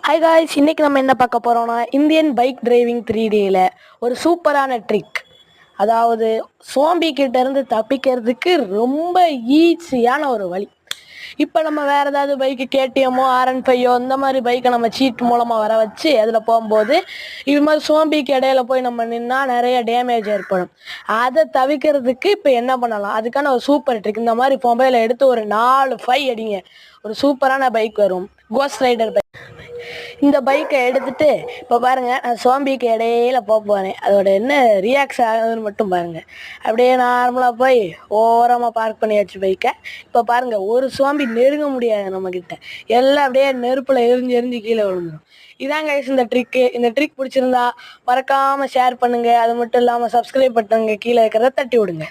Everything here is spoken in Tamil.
ஹாய் காய்ஸ், இன்னைக்கு நம்ம என்ன பார்க்க போகிறோம்னா இந்தியன் பைக் டிரைவிங் 3Dயில் ஒரு சூப்பரான ட்ரிக். அதாவது சோம்பி இருந்து தப்பிக்கிறதுக்கு ரொம்ப ஈஸியான ஒரு வழி. இப்போ நம்ம வேறு ஏதாவது பைக்கு கேடிஎம்மோ R15 இந்த மாதிரி பைக்கை நம்ம சீட் மூலமாக வர வச்சு அதில் போகும்போது இது மாதிரி சோம்பிக்கு இடையில போய் நம்ம நின்னா நிறைய டேமேஜ் ஏற்படும். அதை தவிர்க்கிறதுக்கு இப்போ என்ன பண்ணலாம், அதுக்கான ஒரு சூப்பர் ட்ரிக். இந்த மாதிரி மொபைலை எடுத்து ஒரு 4 அடிங்க, ஒரு சூப்பரான பைக் வரும், கோஸ்ட் ரைடர் பைக். இந்த பைக்கை எடுத்துட்டு இப்போ பாருங்கள், நான் சோம்பிக்கு இடையில போகிறேன். அதோட என்ன ரியாக்ஸ் ஆகுதுன்னு மட்டும் பாருங்கள். அப்படியே நார்மலாக போய் ஓரமாக பார்க் பண்ணியாச்சு பைக்கை. இப்போ பாருங்கள், ஒரு சோம்பி நெருங்க முடியாது நம்மக்கிட்ட. எல்லாம் அப்படியே நெருப்பில் எரிஞ்சு கீழே விழுந்துடும். இதாங்க இந்த ட்ரிக்கு. இந்த ட்ரிக் பிடிச்சிருந்தா மறக்காமல் ஷேர் பண்ணுங்கள். அது மட்டும் இல்லாமல் சப்ஸ்கிரைப் பண்ணுங்க, கீழே இருக்கிறத தட்டி விடுங்க.